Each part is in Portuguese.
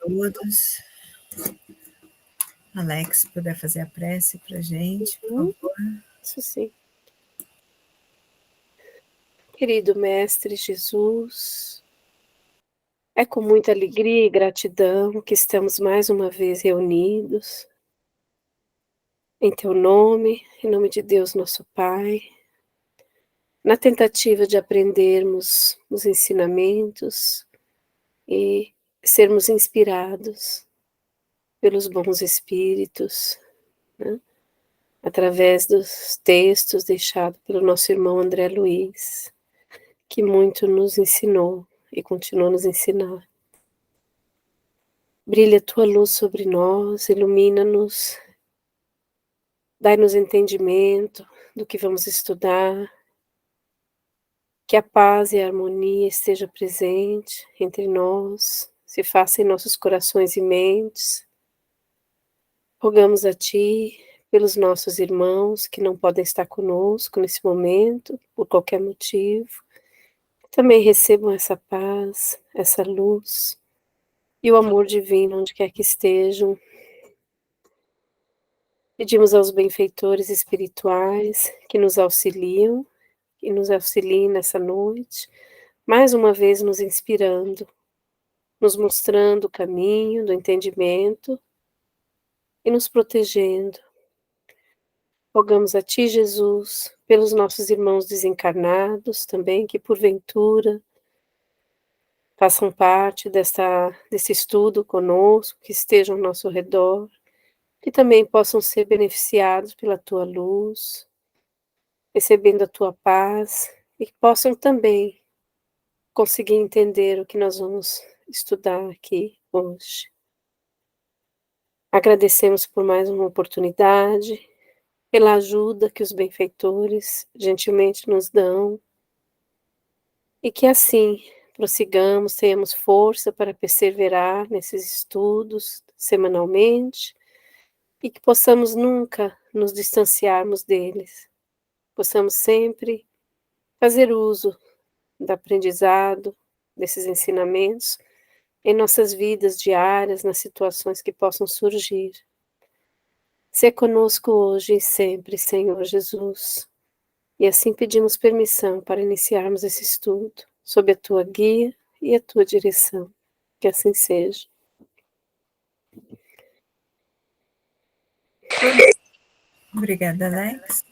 todos. Alex, se puder fazer a prece para a gente, por favor. Isso sim. Querido Mestre Jesus, é com muita alegria e gratidão que estamos mais uma vez reunidos em Teu nome, em nome de Deus nosso Pai, na tentativa de aprendermos os ensinamentos e sermos inspirados pelos bons espíritos, né? Através dos textos deixados pelo nosso irmão André Luiz, que muito nos ensinou e continua a nos ensinar. Brilha a tua luz sobre nós, ilumina-nos, dai-nos entendimento do que vamos estudar, que a paz e a harmonia esteja presente entre nós, se faça em nossos corações e mentes. Rogamos a Ti pelos nossos irmãos que não podem estar conosco nesse momento, por qualquer motivo. Também recebam essa paz, essa luz e o amor divino onde quer que estejam. Pedimos aos benfeitores espirituais que nos auxiliem nessa noite, mais uma vez nos inspirando, nos mostrando o caminho do entendimento e nos protegendo. Rogamos a Ti, Jesus, pelos nossos irmãos desencarnados também, que porventura façam parte desse estudo conosco, que estejam ao nosso redor, que também possam ser beneficiados pela Tua luz, recebendo a Tua paz, e que possam também conseguir entender o que nós vamos estudar aqui hoje. Agradecemos por mais uma oportunidade, pela ajuda que os benfeitores gentilmente nos dão, e que assim prossigamos, tenhamos força para perseverar nesses estudos semanalmente, e que possamos nunca nos distanciarmos deles, possamos sempre fazer uso do aprendizado, desses ensinamentos, em nossas vidas diárias, nas situações que possam surgir. Sê conosco hoje e sempre, Senhor Jesus. E assim pedimos permissão para iniciarmos esse estudo, sob a Tua guia e a Tua direção. Que assim seja. Obrigada, Alex.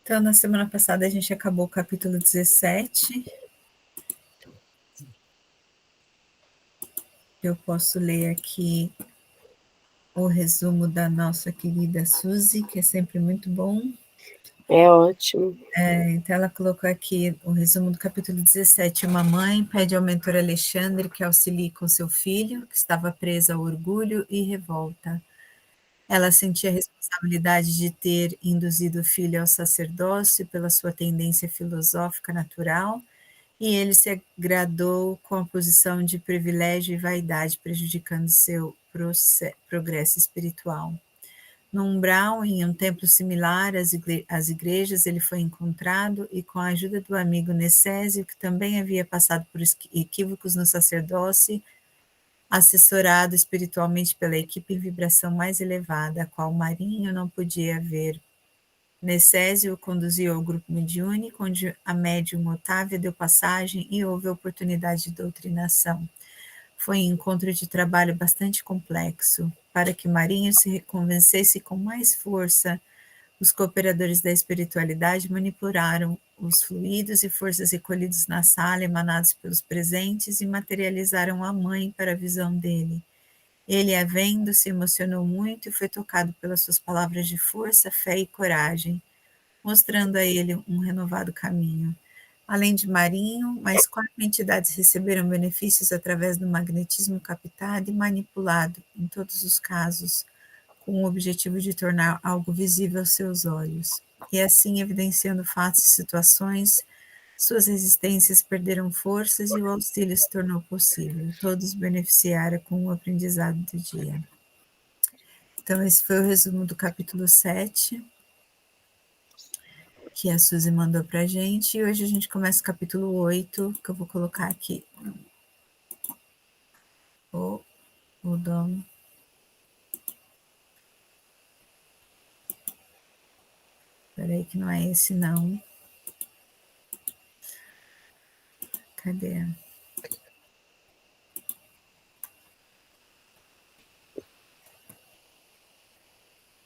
Então, na semana passada a gente acabou o capítulo 17. Eu posso ler aqui o resumo da nossa querida Suzy, que é sempre muito bom. É ótimo. Então, ela colocou aqui o resumo do capítulo 17. Uma mãe pede ao mentor Alexandre que auxilie com seu filho, que estava preso ao orgulho e revolta. Ela sentia a responsabilidade de ter induzido o filho ao sacerdócio pela sua tendência filosófica natural, e ele se agradou com a posição de privilégio e vaidade, prejudicando seu progresso espiritual. No umbral, em um templo similar às igrejas, ele foi encontrado e, com a ajuda do amigo Necésio, que também havia passado por equívocos no sacerdócio, assessorado espiritualmente pela equipe em vibração mais elevada, a qual Marinho não podia ver. Necésio o conduziu ao grupo mediúnico, onde a médium Otávia deu passagem e houve oportunidade de doutrinação. Foi um encontro de trabalho bastante complexo. Para que Marinho se convencesse com mais força, os cooperadores da espiritualidade manipularam os fluidos e forças recolhidos na sala, emanados pelos presentes, e materializaram a mãe para a visão dele. Ele, a vendo, se emocionou muito e foi tocado pelas suas palavras de força, fé e coragem, mostrando a ele um renovado caminho. Além de Marinho, mais 4 entidades receberam benefícios através do magnetismo captado e manipulado, em todos os casos, com o objetivo de tornar algo visível aos seus olhos. E assim, evidenciando fatos e situações, suas resistências perderam forças e o auxílio se tornou possível. Todos beneficiaram com o aprendizado do dia. Então, esse foi o resumo do capítulo 7, que a Suzy mandou para a gente. E hoje a gente começa o capítulo 8, que eu vou colocar aqui. o dom. Peraí que não é esse não. Cadê?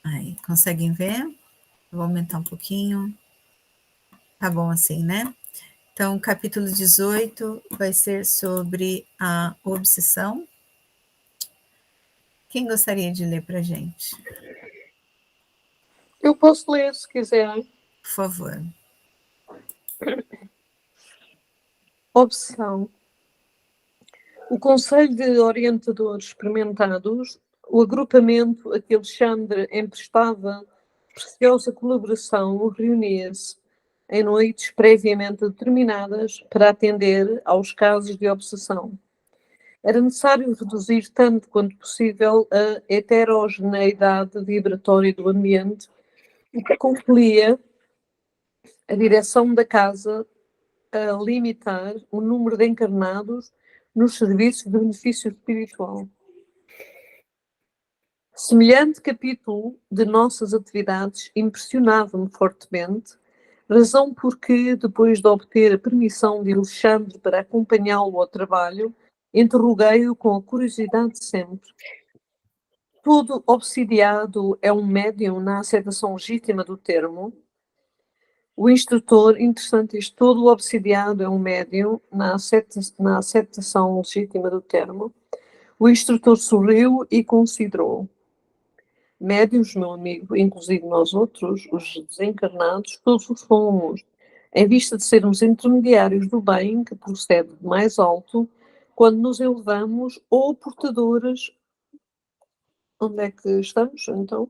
Aí, conseguem ver? Vou aumentar um pouquinho. Tá bom assim, né? Então, o capítulo 18 vai ser sobre a obsessão. Quem gostaria de ler para a gente? Eu posso ler, se quiser. Por favor. Obsessão. O Conselho de Orientadores Experimentados, o agrupamento a que Alexandre emprestava preciosa colaboração, reunia-se em noites previamente determinadas para atender aos casos de obsessão. Era necessário reduzir tanto quanto possível a heterogeneidade vibratória do ambiente, o que compeliu a direção da casa a limitar o número de encarnados nos serviços de benefício espiritual. Semelhante capítulo de nossas atividades impressionava-me fortemente, razão porque, depois de obter a permissão de Alexandre para acompanhá-lo ao trabalho, interroguei-o com a curiosidade de sempre. Todo obsidiado é um médium na aceitação legítima do termo. O instrutor, interessante isto, todo o obsidiado é um médium na aceitação legítima do termo. O instrutor sorriu e considerou. Médiuns, meu amigo, inclusive nós outros, os desencarnados, todos os fomos, em vista de sermos intermediários do bem que procede de mais alto, quando nos elevamos ou portadores. Onde é que estamos, então?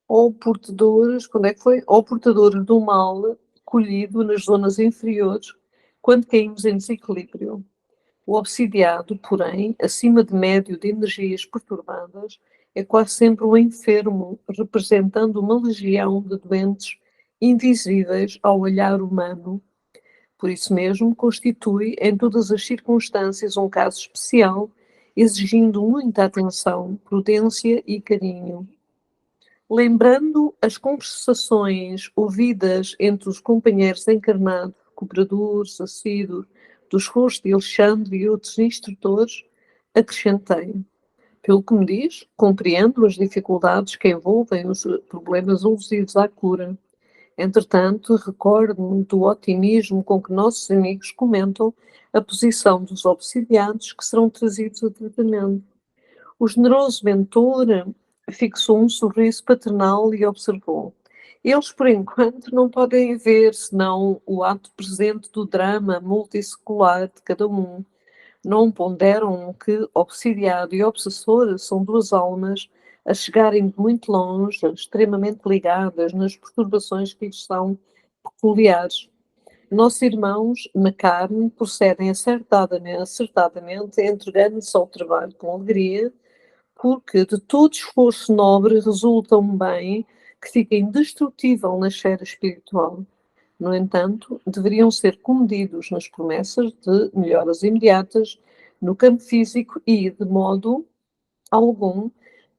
Ou portadores, quando é que foi? Ou portadores do mal colhido nas zonas inferiores, quando caímos em desequilíbrio. O obsidiado, porém, acima de médio de energias perturbadas, é quase sempre um enfermo, representando uma legião de doentes invisíveis ao olhar humano. Por isso mesmo, constitui, em todas as circunstâncias, um caso especial, exigindo muita atenção, prudência e carinho. Lembrando as conversações ouvidas entre os companheiros encarnados, cooperadores, assíduos, dos rostos de Alexandre e outros instrutores, acrescentei. Pelo que me diz, compreendo as dificuldades que envolvem os problemas alusivos à cura. Entretanto, recordo-me do otimismo com que nossos amigos comentam a posição dos obsidiados que serão trazidos a tratamento. O generoso mentor fixou um sorriso paternal e observou. Eles, por enquanto, não podem ver senão o ato presente do drama multissecular de cada um. Não ponderam que obsidiado e obsessor são duas almas a chegarem de muito longe, extremamente ligadas nas perturbações que lhes são peculiares. Nossos irmãos, na carne, procedem acertadamente entregando-se ao trabalho com alegria, porque de todo esforço nobre resulta um bem que fica indestrutível na esfera espiritual. No entanto, deveriam ser comedidos nas promessas de melhoras imediatas no campo físico e, de modo algum,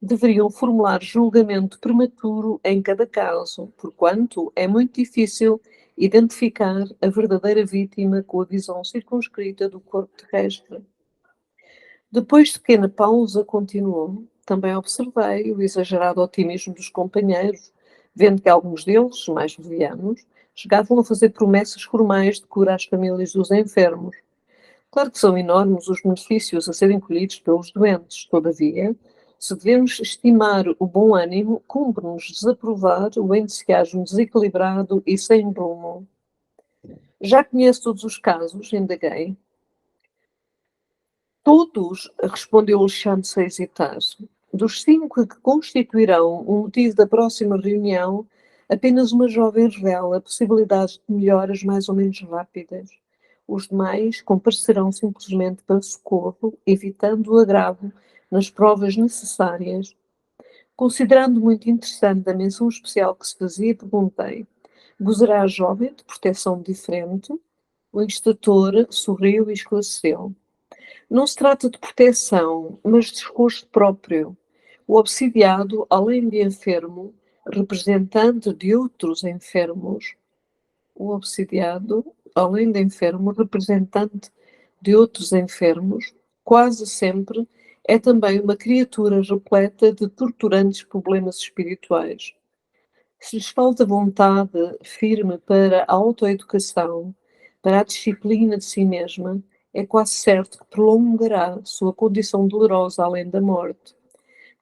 deveriam formular julgamento prematuro em cada caso, porquanto é muito difícil identificar a verdadeira vítima com a visão circunscrita do corpo terrestre. Depois de pequena pausa, continuou. Também observei o exagerado otimismo dos companheiros, vendo que alguns deles, mais levianos, chegavam a fazer promessas formais de cura às famílias dos enfermos. Claro que são enormes os benefícios a serem colhidos pelos doentes, todavia, se devemos estimar o bom ânimo, cumpre-nos desaprovar o entusiasmo desequilibrado e sem rumo. Já conheço todos os casos, indaguei. Todos, respondeu Alexandre sem hesitar. Dos 5 que constituirão o motivo da próxima reunião, apenas uma jovem revela possibilidades de melhoras mais ou menos rápidas. Os demais comparecerão simplesmente para socorro, evitando o agravo nas provas necessárias. Considerando muito interessante a menção especial que se fazia, perguntei: gozará a jovem de proteção diferente? O instrutor sorriu e esclareceu: Não se trata de proteção, mas de esforço próprio. O obsidiado, além de enfermo, representante de outros enfermos, o obsidiado, além de enfermo, representante de outros enfermos, quase sempre é também uma criatura repleta de torturantes problemas espirituais. Se lhes falta vontade firme para a autoeducação, para a disciplina de si mesma, é quase certo que prolongará sua condição dolorosa além da morte.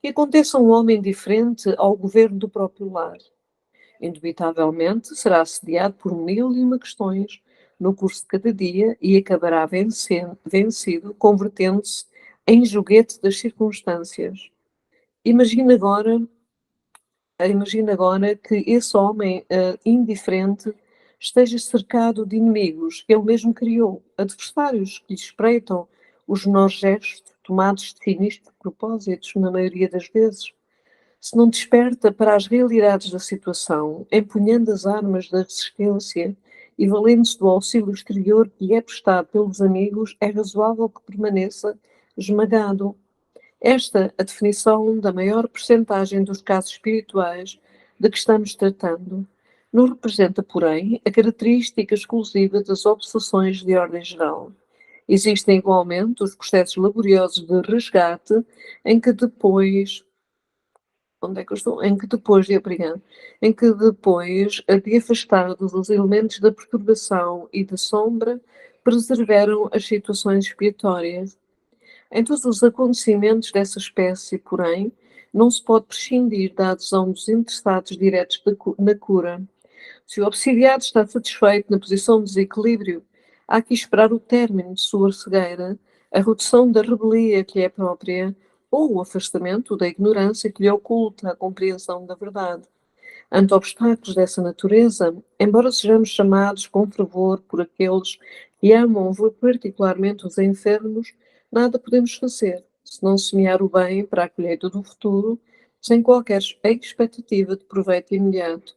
Que aconteça a um homem diferente ao governo do próprio lar. Indubitavelmente será assediado por 1001 questões no curso de cada dia e acabará vencido, convertendo-se em joguete das circunstâncias. Imagina agora Imagina agora que esse homem indiferente esteja cercado de inimigos que ele mesmo criou, adversários que lhe espreitam os menores gestos tomados de sinistros propósitos, na maioria das vezes. Se não desperta para as realidades da situação, empunhando as armas da resistência e valendo-se do auxílio exterior que lhe é prestado pelos amigos, é razoável que permaneça esmagado. Esta a definição da maior percentagem dos casos espirituais de que estamos tratando. Não representa, porém, a característica exclusiva das obsessões de ordem geral. Existem igualmente os processos laboriosos de resgate em que depois onde é que eu estou? Em que depois de obrigado, em que depois de afastados os elementos da perturbação e da sombra, preservaram as situações expiatórias. Em todos os acontecimentos dessa espécie, porém, não se pode prescindir da adesão dos interessados diretos na cura. Se o obsidiado está satisfeito na posição de desequilíbrio, há que esperar o término de sua cegueira, a redução da rebelia que lhe é própria, ou o afastamento da ignorância que lhe oculta a compreensão da verdade. Ante obstáculos dessa natureza, embora sejamos chamados com fervor por aqueles que amam particularmente os enfermos, nada podemos fazer, se não semear o bem para a colheita do futuro, sem qualquer expectativa de proveito imediato.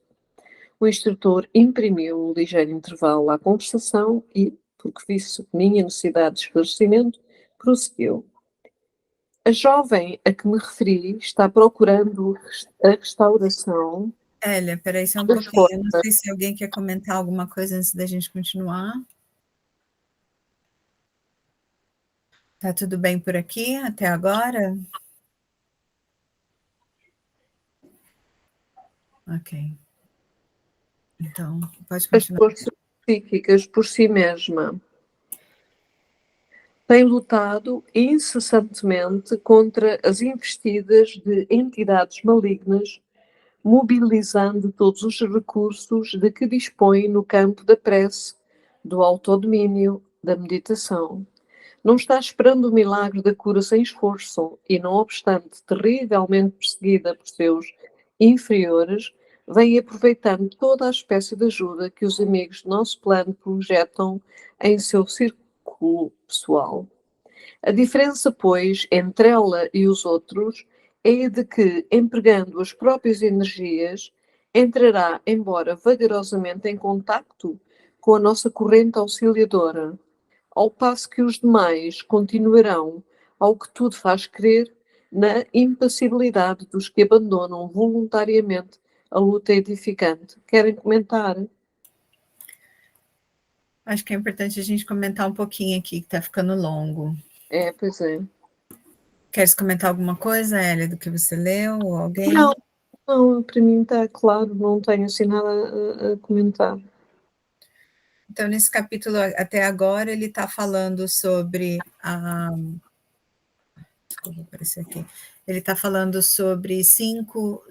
O instrutor imprimiu um ligeiro intervalo à conversação e, porque visse minha necessidade de esclarecimento, prosseguiu. A jovem a que me referi está procurando a restauração. Hélia, peraí só um das pouquinho. Eu não forças. sei se alguém quer comentar alguma coisa antes da gente continuar. Tá tudo bem por aqui até agora? Ok. Então, pode As continuar. forças psíquicas por si mesma têm lutado incessantemente contra as investidas de entidades malignas, mobilizando todos os recursos de que dispõe no campo da prece, do autodomínio, da meditação. Não está esperando o milagre da cura sem esforço e, não obstante terrivelmente perseguida por seus inferiores, vem aproveitando toda a espécie de ajuda que os amigos do nosso plano projetam em seu círculo pessoal. A diferença, pois, entre ela e os outros é a de que, empregando as próprias energias, entrará, embora vagarosamente, em contacto com a nossa corrente auxiliadora, ao passo que os demais continuarão, ao que tudo faz crer, na impassibilidade dos que abandonam voluntariamente a luta edificante. Querem comentar? Acho que é importante a gente comentar um pouquinho aqui, que está ficando longo. Pois é. Queres comentar alguma coisa, Hélia, do que você leu? Ou alguém? Não, para mim está claro, não tenho assim nada a comentar. Então, nesse capítulo, até agora, ele está falando sobre a. Desculpa aparecer aqui. Ele está falando sobre cinco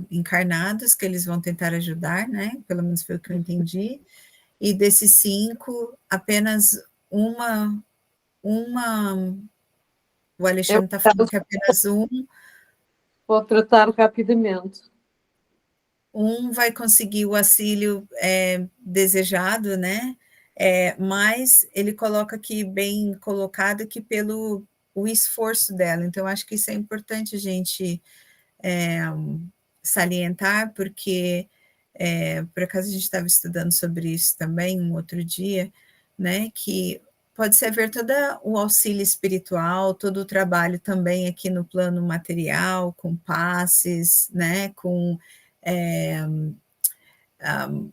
encarnados que eles vão tentar ajudar, né? Pelo menos foi o que eu entendi. E desses 5, apenas uma. O Alexandre está falando que apenas Vou tratar rapidamente. Vai conseguir o auxílio desejado, né? Mas ele coloca aqui, bem colocado, que pelo o esforço dela. Então, acho que isso é importante a gente salientar, porque, por acaso, a gente estava estudando sobre isso também um outro dia, né? Que pode-se haver todo o auxílio espiritual, todo o trabalho também aqui no plano material, com passes, né, com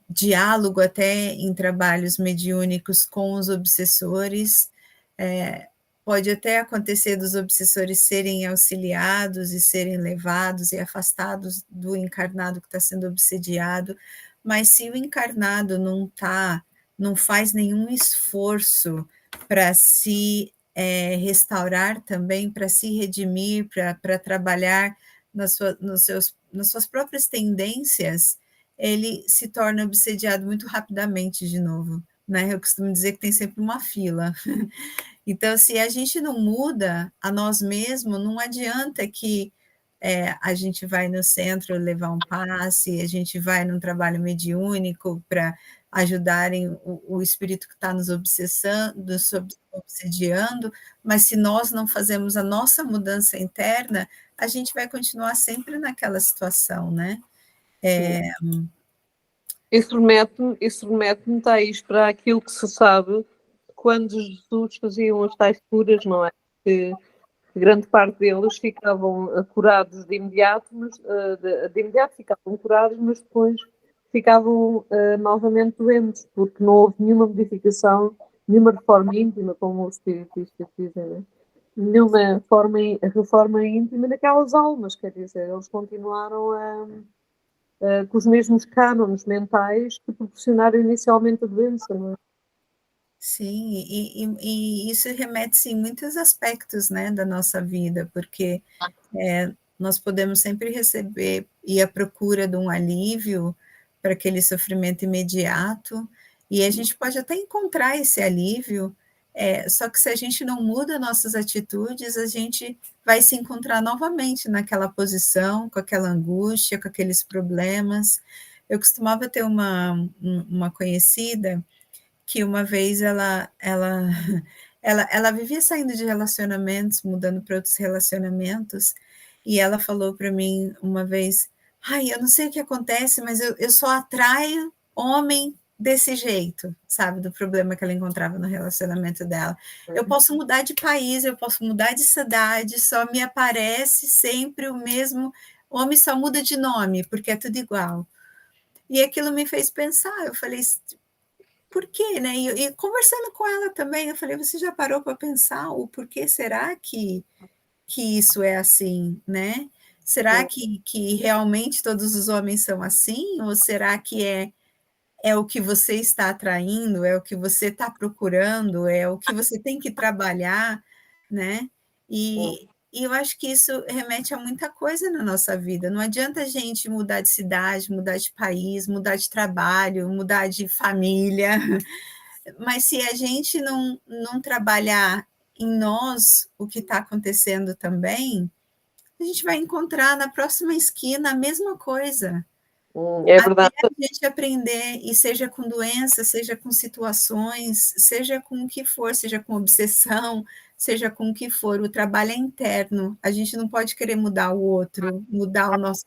diálogo até em trabalhos mediúnicos com os obsessores. Pode até acontecer dos obsessores serem auxiliados e serem levados e afastados do encarnado que está sendo obsediado, mas se o encarnado não faz nenhum esforço para se restaurar também, para se redimir, para trabalhar nas suas próprias tendências, ele se torna obsediado muito rapidamente de novo, né? Eu costumo dizer que tem sempre uma fila. Então, se a gente não muda a nós mesmos, não adianta que a gente vai no centro levar um passe, a gente vai num trabalho mediúnico para ajudarem o espírito que está nos obsediando, mas se nós não fazemos a nossa mudança interna, a gente vai continuar sempre naquela situação, né? Isso remete-me, Thais, para aquilo que se sabe quando Jesus faziam as tais curas, não é? Que grande parte deles ficavam curados de imediato, mas de imediato ficavam curados, mas depois ficavam novamente doentes, porque não houve nenhuma modificação, nenhuma reforma íntima, como os espiritistas dizem, né? Nenhuma reforma íntima daquelas almas, quer dizer, eles continuaram com os mesmos cânones mentais que proporcionaram inicialmente a doença, não é? Sim, e isso remete-se em muitos aspectos, né, da nossa vida, porque nós podemos sempre receber e à procura de um alívio para aquele sofrimento imediato, e a gente pode até encontrar esse alívio, só que se a gente não muda nossas atitudes, a gente vai se encontrar novamente naquela posição, com aquela angústia, com aqueles problemas. Eu costumava ter uma conhecida que uma vez ela vivia saindo de relacionamentos, mudando para outros relacionamentos, e ela falou para mim uma vez: ai, eu não sei o que acontece, mas eu só atraio homem desse jeito, sabe, do problema que ela encontrava no relacionamento dela. Eu posso mudar de país, eu posso mudar de cidade, só me aparece sempre o mesmo homem, só muda de nome, porque é tudo igual. E aquilo me fez pensar, eu falei, por quê, né? E conversando com ela também, eu falei, você já parou para pensar o porquê será que isso é assim, né? Será que realmente todos os homens são assim? Ou será que é o que você está atraindo, é o que você está procurando, é o que você tem que trabalhar, né? E eu acho que isso remete a muita coisa na nossa vida. Não adianta a gente mudar de cidade, mudar de país, mudar de trabalho, mudar de família, mas se a gente não trabalhar em nós o que está acontecendo também, a gente vai encontrar na próxima esquina a mesma coisa. É Até verdade. a gente aprender, e seja com doença, seja com situações, seja com o que for, seja com obsessão, seja com o que for, o trabalho é interno. A gente não pode querer mudar o outro, mudar o nosso.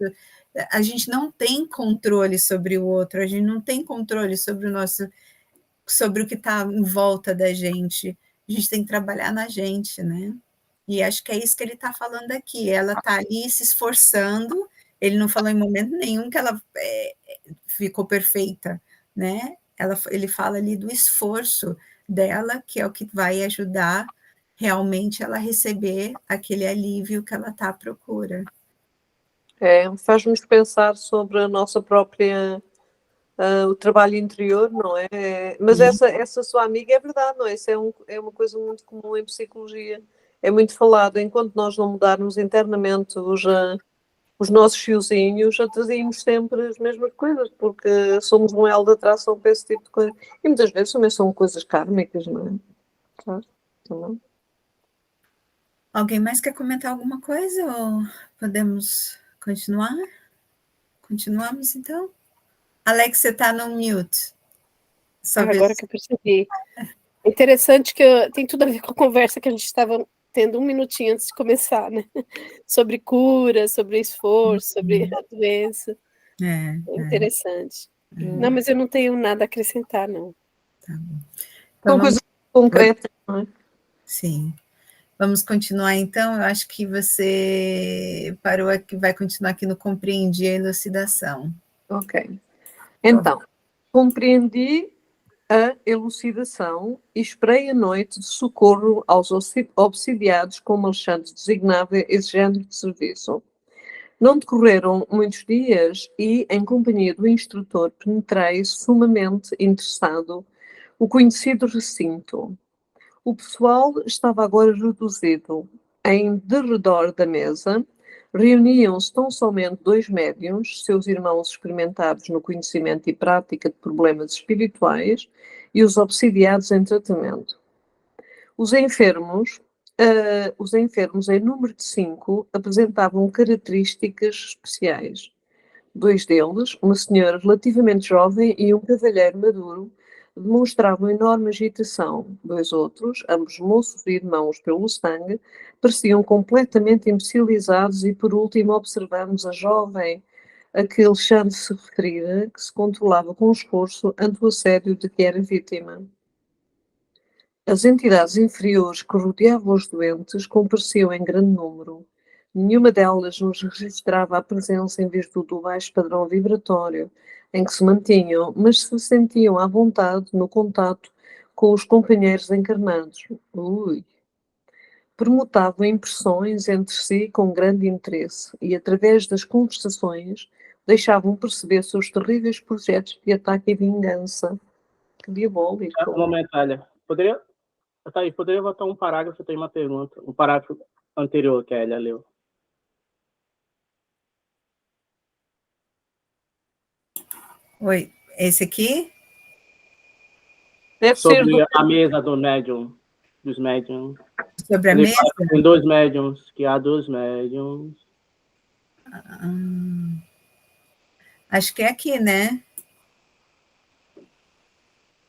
A gente não tem controle sobre o outro, a gente não tem controle sobre sobre o que está em volta da gente. A gente tem que trabalhar na gente, né? E acho que é isso que ele está falando aqui. Ela está ali se esforçando. Ele não falou em momento nenhum que ela ficou perfeita, né? Ele fala ali do esforço dela, que é o que vai ajudar realmente ela a receber aquele alívio que ela está à procura. Faz-nos pensar sobre a nossa própria o trabalho interior, não é? Mas essa sua amiga é verdade, não é? Isso é uma coisa muito comum em psicologia. É muito falado. Enquanto nós não mudarmos internamente os nossos fiozinhos, atraímos sempre as mesmas coisas, porque somos um elo de atração para esse tipo de coisa. E muitas vezes também são coisas kármicas, não é? Claro, também. Alguém mais quer comentar alguma coisa ou podemos continuar? Continuamos, então? Alex, você está no mute. Agora que eu percebi. É interessante que tem tudo a ver com a conversa que a gente estava tendo um minutinho antes de começar, né? Sobre cura, sobre esforço, sobre a doença. É interessante. Não, mas eu não tenho nada a acrescentar, não. Tá bom. Então, coisas concreta, não é? Sim. Vamos continuar, então? Eu acho que você parou aqui, vai continuar aqui no compreendi a elucidação. Ok. Então, compreendi a elucidação e esperei a noite de socorro aos obsidiados, como Alexandre designava esse género de serviço. Não decorreram muitos dias e, em companhia do instrutor, penetrei, sumamente interessado, o conhecido recinto. O pessoal estava agora reduzido. Em derredor da mesa, reuniam-se tão somente 2 médiuns, seus irmãos experimentados no conhecimento e prática de problemas espirituais, e os obsidiados em tratamento. Os enfermos, em número de 5, apresentavam características especiais. 2 deles, uma senhora relativamente jovem e um cavalheiro maduro, demonstravam enorme agitação. 2 outros, ambos moços e irmãos pelo sangue, pareciam completamente imbecilizados e, por último, observamos a jovem a que Alexandre se referira, que se controlava com esforço ante o assédio de que era vítima. As entidades inferiores que rodeavam os doentes compareciam em grande número. Nenhuma delas nos registrava a presença em virtude do baixo padrão vibratório em que se mantinham, mas se sentiam à vontade no contato com os companheiros encarnados. Permutavam impressões entre si com grande interesse e, através das conversações, deixavam perceber seus terríveis projetos de ataque e vingança. Que diabólico! Um momento, Elia. Poderia botar um parágrafo? Eu tenho uma pergunta. Um parágrafo anterior que a Elia leu. Oi, esse aqui? Deve Sobre ser a mesa do médium, dos médiums. Sobre a Ele mesa? fala que tem 2 médiums, que há 2 médiums. Acho que é aqui, né?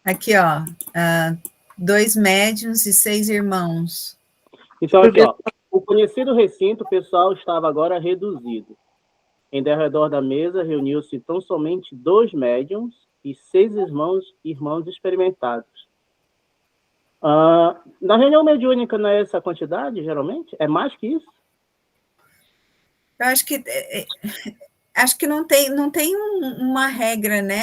Aqui, ó. 2 médiuns e 6 irmãos. Então, aqui, ó. O conhecido recinto, o pessoal estava agora reduzido. Em derredor da mesa reuniu-se tão somente 2 médiums e 6 irmãos experimentados. Na reunião mediúnica não é essa quantidade, geralmente? É mais que isso? Eu acho que não tem uma regra, né?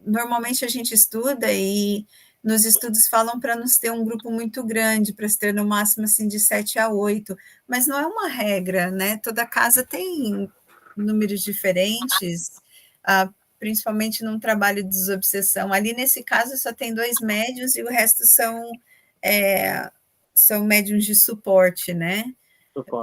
Normalmente a gente estuda e nos estudos falam para nos ter um grupo muito grande, para se ter no máximo assim de 7 a 8, mas não é uma regra, né? Toda casa tem números diferentes, principalmente num trabalho de desobsessão. Ali nesse caso só tem 2 médios e o resto são médiums de suporte, né?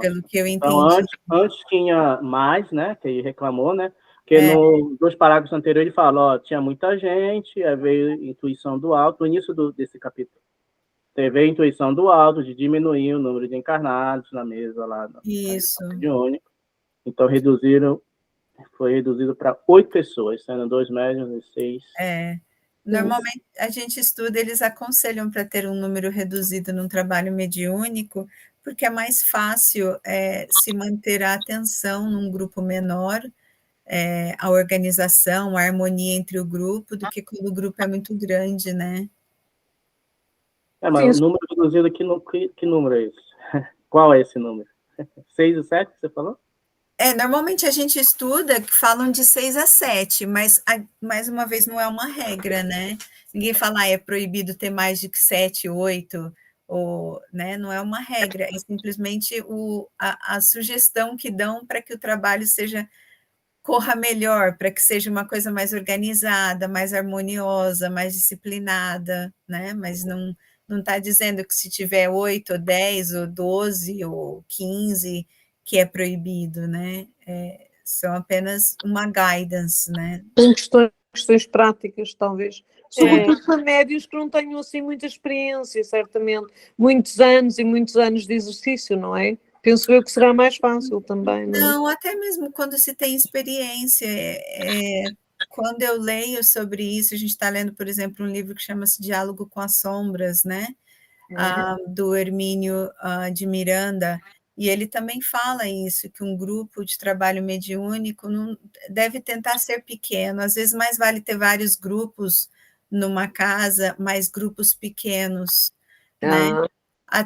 Pelo que eu Então, entendi. antes tinha mais, né? Que ele reclamou, né? Porque nos 2 parágrafos anteriores ele fala, ó, tinha muita gente, aí veio a intuição do alto, no início desse capítulo. Teve a intuição do alto de diminuir o número de encarnados na mesa lá. Isso. Único. Então, foi reduzido para 8 pessoas, sendo 2 médios e 6. Normalmente a gente estuda, eles aconselham para ter um número reduzido num trabalho mediúnico, porque é mais fácil se manter a atenção num grupo menor, a organização, a harmonia entre o grupo, do que quando o grupo é muito grande, né? Mas o número reduzido, que número é esse? Qual é esse número? 6 e 7, você falou? Normalmente a gente estuda que falam de 6 a 7, mas, mais uma vez, não é uma regra, né? Ninguém fala, é proibido ter mais de 7, 8, ou, né? Não é uma regra, é simplesmente a sugestão que dão para que o trabalho corra melhor, para que seja uma coisa mais organizada, mais harmoniosa, mais disciplinada, né? Mas não está dizendo que se tiver 8, ou 10, ou 12, ou 15, que é proibido, né? São apenas uma guidance, né? Em questões práticas, talvez. Sobretudo para médios que não tenham assim muita experiência, certamente. Muitos anos e muitos anos de exercício, não é? Penso eu que será mais fácil também, não é? Não, até mesmo quando se tem experiência. Quando eu leio sobre isso, a gente está lendo, por exemplo, um livro que chama-se Diálogo com as Sombras, né? Do Hermínio de Miranda, e ele também fala isso, que um grupo de trabalho mediúnico não deve tentar ser pequeno, às vezes mais vale ter vários grupos numa casa, mas grupos pequenos, né? Ah,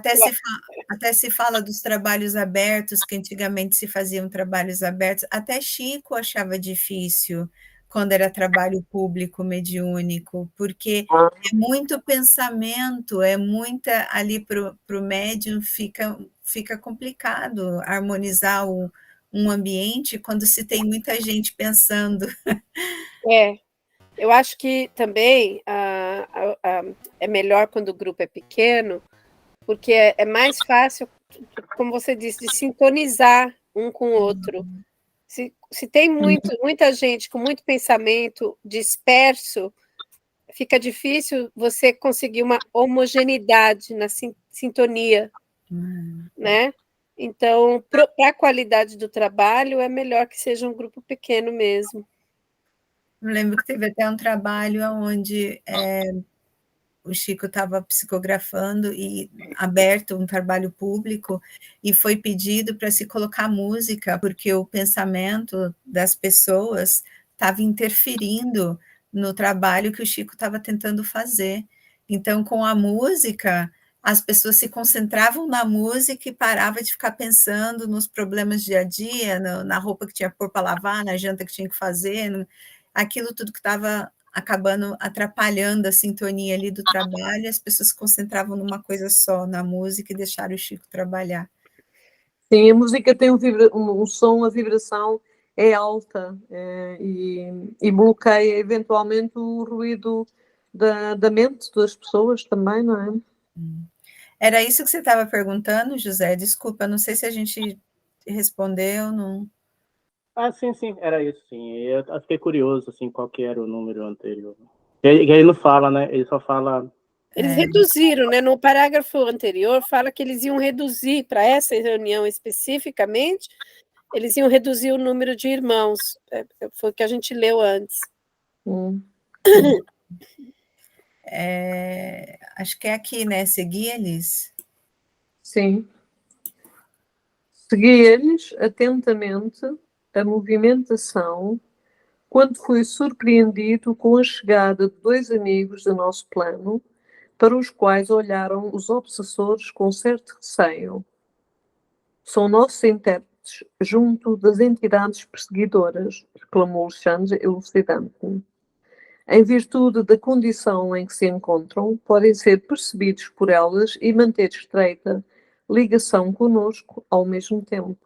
Até se fala dos trabalhos abertos, que antigamente se faziam trabalhos abertos. Até Chico achava difícil quando era trabalho público mediúnico, porque ah, é muito pensamento, é muita ali para o médium fica complicado harmonizar um ambiente quando se tem muita gente pensando. Eu acho que também é melhor quando o grupo é pequeno, porque é mais fácil, como você disse, de sintonizar um com o outro. Se tem muita gente com muito pensamento disperso, fica difícil você conseguir uma homogeneidade na sintonia, né? Então, para a qualidade do trabalho, é melhor que seja um grupo pequeno mesmo. Eu lembro que teve até um trabalho onde o Chico estava psicografando e aberto um trabalho público e foi pedido para se colocar música, porque o pensamento das pessoas estava interferindo no trabalho que o Chico estava tentando fazer. Então, com a música, as pessoas se concentravam na música e paravam de ficar pensando nos problemas do dia a dia, na roupa que tinha que pôr para lavar, na janta que tinha que fazer, aquilo tudo que estava acabando atrapalhando a sintonia ali do trabalho, as pessoas se concentravam numa coisa só, na música, e deixaram o Chico trabalhar. sim, a música tem um som, a vibração é alta e bloqueia eventualmente o ruído da mente das pessoas também, não é? Era isso que você estava perguntando, José? Desculpa, não sei se a gente respondeu, não. Sim, era isso, sim. Eu fiquei curioso, assim, qual que era o número anterior. Ele não fala, né? Ele só fala... Eles reduziram, né? No parágrafo anterior, fala que eles iam reduzir, para essa reunião especificamente, eles iam reduzir o número de irmãos. Foi o que a gente leu antes. Acho que é aqui, né? Seguir eles. Sim. Segui-lhes atentamente a movimentação quando fui surpreendido com a chegada de 2 amigos do nosso plano, para os quais olharam os obsessores com certo receio. São nossos intérpretes junto das entidades perseguidoras, exclamou Alexandre, elucidante. Em virtude da condição em que se encontram, podem ser percebidos por elas e manter estreita ligação conosco ao mesmo tempo.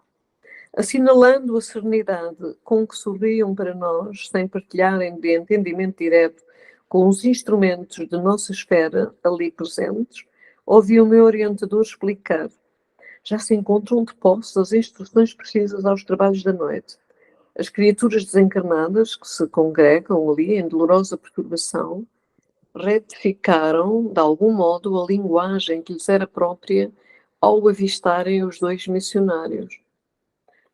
Assinalando a serenidade com que sorriam para nós, sem partilharem de entendimento direto com os instrumentos de nossa esfera ali presentes, ouvi o meu orientador explicar. Já se encontram de posse as instruções precisas aos trabalhos da noite. As criaturas desencarnadas que se congregam ali em dolorosa perturbação retificaram, de algum modo, a linguagem que lhes era própria ao avistarem os 2 missionários.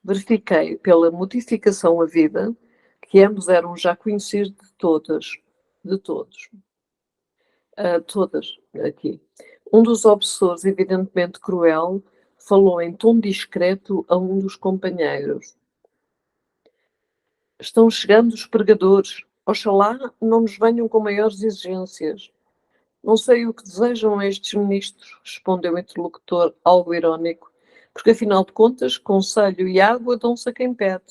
Verifiquei pela modificação a vida que ambos eram já conhecidos de todos, todas aqui. Um dos obsessores, evidentemente cruel, falou em tom discreto a um dos companheiros. Estão chegando os pregadores. Oxalá não nos venham com maiores exigências. Não sei o que desejam estes ministros, respondeu o interlocutor, algo irónico, porque afinal de contas, conselho e água dão-se a quem pede.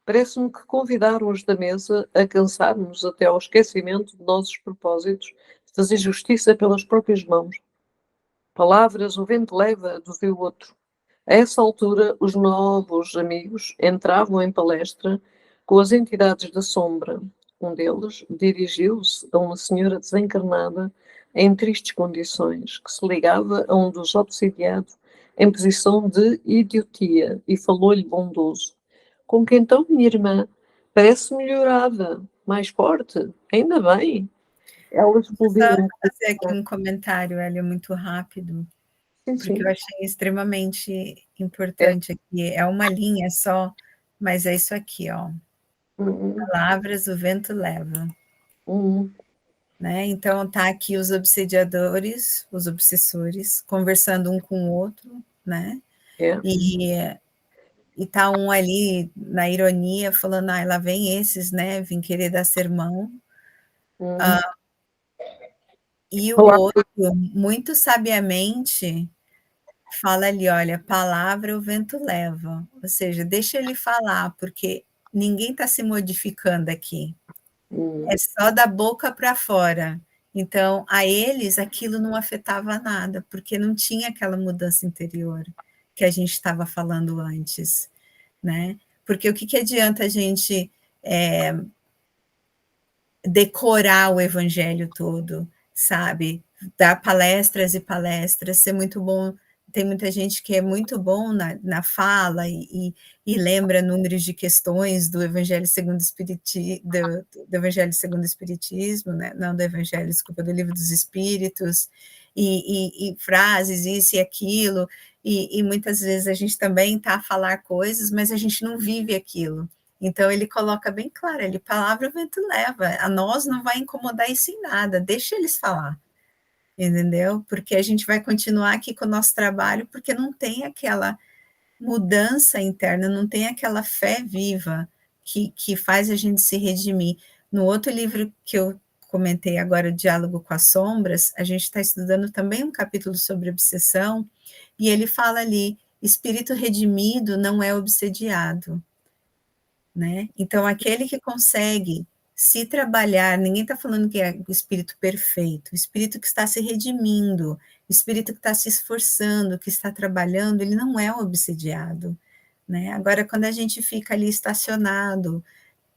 Parece-me que convidaram os da mesa a cansar-nos até ao esquecimento de nossos propósitos de fazer justiça pelas próprias mãos. Palavras o vento leva, aduziu o outro. A essa altura, os novos amigos entravam em palestra com as entidades da sombra. Um deles dirigiu-se a uma senhora desencarnada em tristes condições, que se ligava a um dos obsidiados em posição de idiotia e falou-lhe bondoso. Com que então, minha irmã? Parece melhorada, mais forte. Ainda bem. Ela explodiu. Só fazer aqui um comentário, Hélio, muito rápido, porque eu achei extremamente importante aqui. É uma linha só, mas é isso aqui, ó. Palavras o vento leva. Né? Então, tá aqui os obsediadores, os obsessores, conversando um com o outro, né? E tá um ali na ironia, falando, lá vem esses, né? Vim querer dar sermão. E o Olá. outro, muito sabiamente, fala ali, olha, palavra o vento leva, ou seja, deixa ele falar, porque ninguém está se modificando aqui, é só da boca para fora. Então, a eles aquilo não afetava nada, porque não tinha aquela mudança interior que a gente estava falando antes, né? Porque o que adianta a gente decorar o evangelho todo, sabe? Dar palestras e palestras, ser muito bom. Tem muita gente que é muito bom na fala e lembra números de questões do Evangelho segundo o do Evangelho segundo o Espiritismo, né? Não do Evangelho, desculpa, do Livro dos Espíritos, e frases, isso e aquilo, e muitas vezes a gente também está a falar coisas, mas a gente não vive aquilo. Então, ele coloca bem claro, ele, palavra o vento leva, a nós não vai incomodar isso em nada, deixa eles falar, entendeu? Porque a gente vai continuar aqui com o nosso trabalho, porque não tem aquela mudança interna, não tem aquela fé viva que faz a gente se redimir. No outro livro que eu comentei agora, o Diálogo com as Sombras, a gente está estudando também um capítulo sobre obsessão, e ele fala ali, espírito redimido não é obsediado, né? Então, aquele que consegue se trabalhar, ninguém está falando que é o espírito perfeito, o espírito que está se redimindo, o espírito que está se esforçando, que está trabalhando, ele não é obsediado, né? Agora, quando a gente fica ali estacionado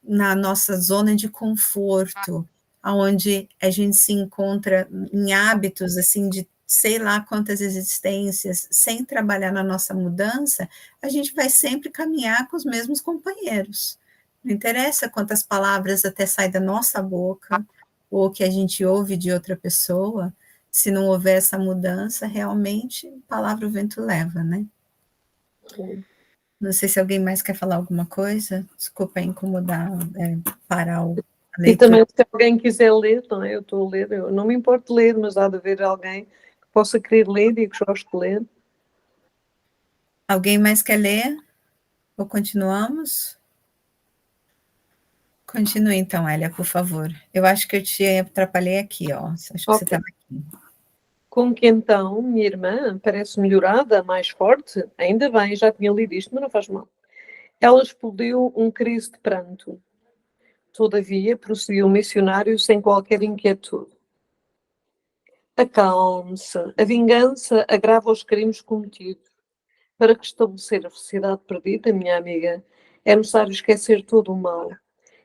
na nossa zona de conforto, onde a gente se encontra em hábitos assim de sei lá quantas existências, sem trabalhar na nossa mudança, a gente vai sempre caminhar com os mesmos companheiros. Não interessa quantas palavras até saem da nossa boca, ou que a gente ouve de outra pessoa, se não houver essa mudança, realmente, palavra o vento leva, né? Não sei se alguém mais quer falar alguma coisa. Desculpa incomodar, parar a leitura. E também, se alguém quiser ler, não é? Eu estou a ler, eu não me importo de ler, mas há de haver alguém que possa querer ler e que goste de ler. Alguém mais quer ler? Ou continuamos? Continue então, Elia, por favor. Eu acho que eu te atrapalhei aqui, ó. Acho que você estava aqui. Como que então, minha irmã parece melhorada, mais forte? Ainda bem, já tinha lido isto, mas não faz mal. Ela explodiu um crise de pranto. Todavia, prosseguiu o missionário sem qualquer inquietude. Acalme-se. A vingança agrava os crimes cometidos. Para restabelecer a felicidade perdida, minha amiga, é necessário esquecer todo o mal.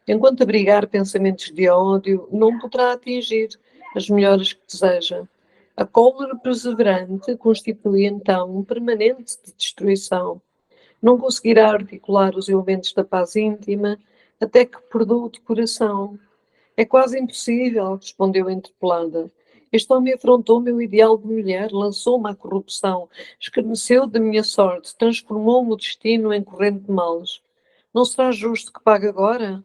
Enquanto abrigar pensamentos de ódio, não poderá atingir as melhoras que deseja. A cólera perseverante constitui então um permanente de destruição. Não conseguirá articular os elementos da paz íntima até que perdoe de coração. É quase impossível, respondeu a interpelada. Este homem afrontou o meu ideal de mulher, lançou-me à corrupção, escarneceu da minha sorte, transformou-me o destino em corrente de males. Não será justo que pague agora?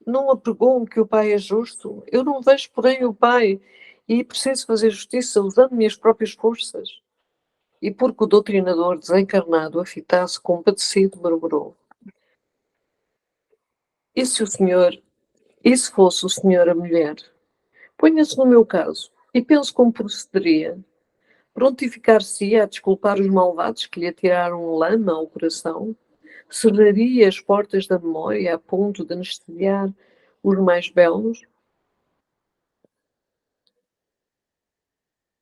Não apregou-me que o Pai é justo? Eu não vejo, porém, o Pai e preciso fazer justiça usando minhas próprias forças. E porque o doutrinador desencarnado a fitasse compadecido, murmurou. E se fosse o senhor a mulher? Ponha-se no meu caso e pense como procederia. Prontificar-se-ia a desculpar os malvados que lhe atiraram lama ao coração? Cerraria as portas da memória a ponto de anestesiar os mais belos?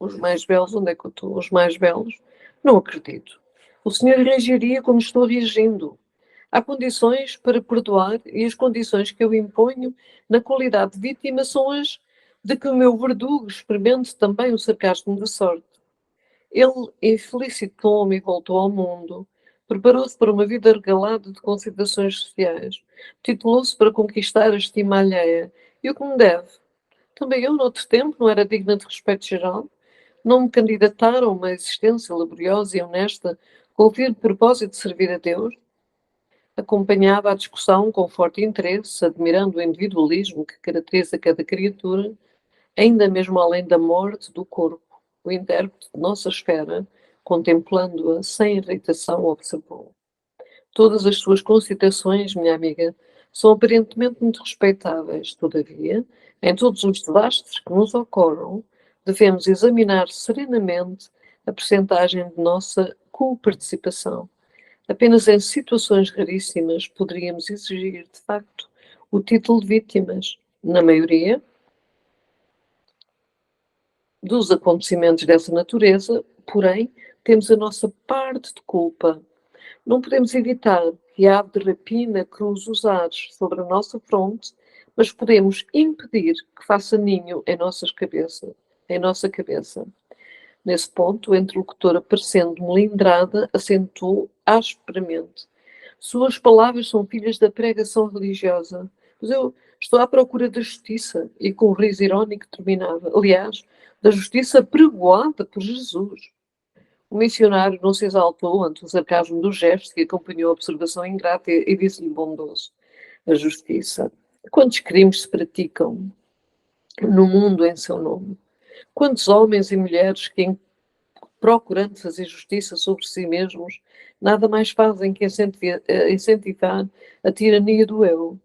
Os mais belos, onde é que eu estou? Os mais belos? Não acredito. O senhor reagiria como estou reagindo. Há condições para perdoar e as condições que eu imponho na qualidade de vítima são as de que o meu verdugo experimente também o sarcasmo da sorte. Ele infelicitou-me e voltou ao mundo. Preparou-se para uma vida regalada de considerações sociais. Titulou-se para conquistar a estima alheia. E o que me deve? Também eu, noutro tempo, não era digna de respeito geral. Não me candidataram a uma existência laboriosa e honesta com o firme propósito de servir a Deus. Acompanhava a discussão com forte interesse, admirando o individualismo que caracteriza cada criatura, ainda mesmo além da morte do corpo. O intérprete de nossa esfera, contemplando-a sem irritação, observou. Todas as suas considerações, minha amiga, são aparentemente muito respeitáveis. Todavia, em todos os desastres que nos ocorram, devemos examinar serenamente a percentagem de nossa coparticipação. Apenas em situações raríssimas poderíamos exigir, de facto, o título de vítimas. Na maioria dos acontecimentos dessa natureza, porém, temos a nossa parte de culpa. Não podemos evitar que a ave de rapina cruze os ares sobre a nossa fronte, mas podemos impedir que faça ninho em nossa cabeça. Nesse ponto, a interlocutora, parecendo melindrada, acentuou asperamente. Suas palavras são filhas da pregação religiosa. Mas eu estou à procura da justiça, e com um riso irónico terminava. Aliás, da justiça pregoada por Jesus. O missionário não se exaltou ante o sarcasmo do gesto que acompanhou a observação ingrata e disse-lhe bondoso: a justiça. Quantos crimes se praticam no mundo em seu nome? Quantos homens e mulheres que, procurando fazer justiça sobre si mesmos, nada mais fazem que incentivar a tirania do eu?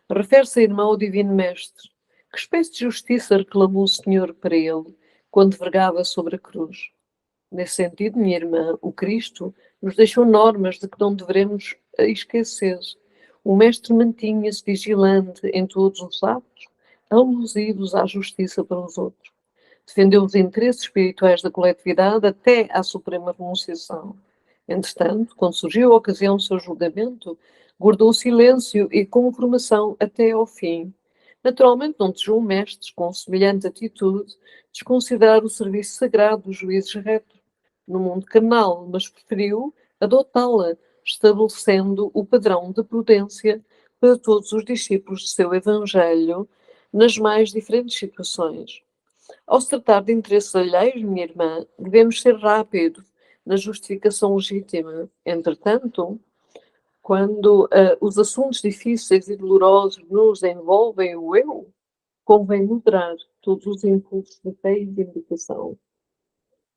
Refere-se a irmão ao Divino Mestre. Que espécie de justiça reclamou o Senhor para ele quando vergava sobre a cruz? Nesse sentido, minha irmã, o Cristo nos deixou normas de que não devemos esquecer. O Mestre mantinha-se vigilante em todos os atos, alusivos à justiça para os outros. Defendeu os interesses espirituais da coletividade até à suprema renunciação. Entretanto, quando surgiu a ocasião do seu julgamento, guardou silêncio e conformação até ao fim. Naturalmente, não desejou mestres com semelhante atitude desconsiderar o serviço sagrado dos juízes retos no mundo carnal, mas preferiu adotá-la, estabelecendo o padrão de prudência para todos os discípulos de seu Evangelho nas mais diferentes situações. Ao se tratar de interesses alheios, minha irmã, devemos ser rápidos na justificação legítima. Entretanto, quando os assuntos difíceis e dolorosos nos envolvem o eu, convém moderar todos os impulsos de fé e de indicação.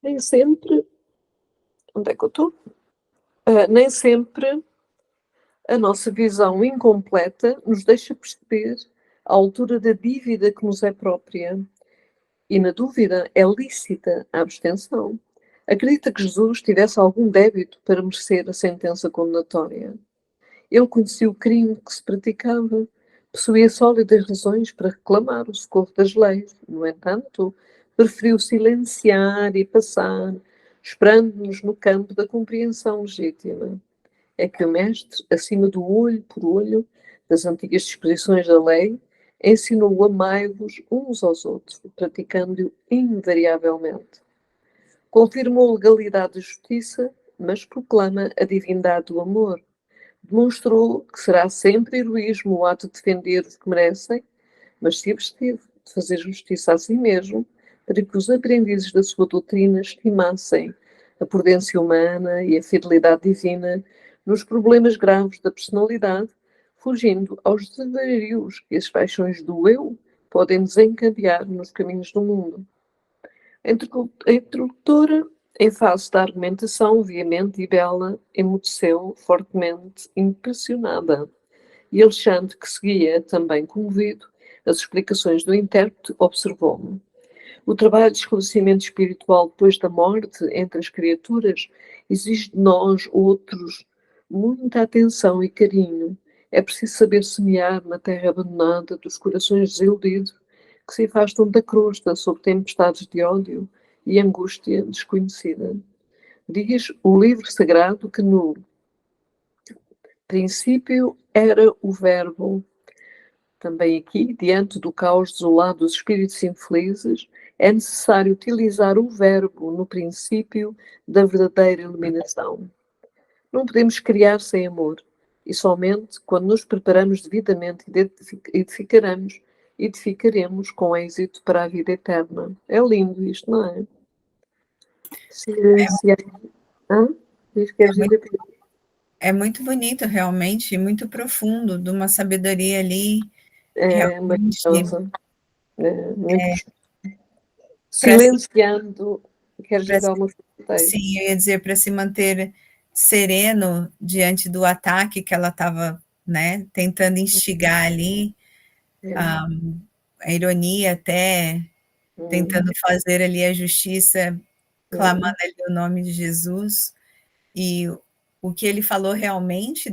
Nem sempre... Onde é que eu estou? Nem sempre a nossa visão incompleta nos deixa perceber a altura da dívida que nos é própria. E, na dúvida, é lícita a abstenção. Acredita que Jesus tivesse algum débito para merecer a sentença condenatória. Ele conhecia o crime que se praticava, possuía sólidas razões para reclamar o socorro das leis. No entanto, preferiu silenciar e passar, esperando-nos no campo da compreensão legítima. É que o Mestre, acima do olho por olho das antigas disposições da lei, ensinou amai-vos uns aos outros, praticando-o invariavelmente. Confirmou a legalidade da justiça, mas proclama a divindade do amor. Demonstrou que será sempre heroísmo o ato de defender os que merecem, mas se absteve de fazer justiça a si mesmo, para que os aprendizes da sua doutrina estimassem a prudência humana e a fidelidade divina nos problemas graves da personalidade, fugindo aos desvarios que as paixões do eu podem desencadear nos caminhos do mundo. A interlocutora, em face da argumentação veemente e bela, emudeceu fortemente, impressionada. E Alexandre, que seguia, também comovido, as explicações do intérprete, observou-me. O trabalho de esclarecimento espiritual depois da morte entre as criaturas exige de nós, outros, muita atenção e carinho. É preciso saber semear na terra abandonada dos corações desiludidos que se afastam da crosta sob tempestades de ódio e angústia desconhecida. Diz o livro sagrado que no princípio era o Verbo. Também aqui, diante do caos desolado dos espíritos infelizes, é necessário utilizar o Verbo no princípio da verdadeira iluminação. Não podemos criar sem amor, e somente quando nos preparamos devidamente edificaremos com êxito para a vida eterna. É lindo isto, não é? Silenciar. É muito bonito, realmente, e muito profundo, de uma sabedoria ali. É maravilhosa. Silenciando, queres dizer alguma coisa? Sim, eu ia dizer, para se manter sereno diante do ataque que ela estava, né, tentando instigar ali, a ironia até tentando fazer ali a justiça, clamando ali o nome de Jesus, e o que ele falou realmente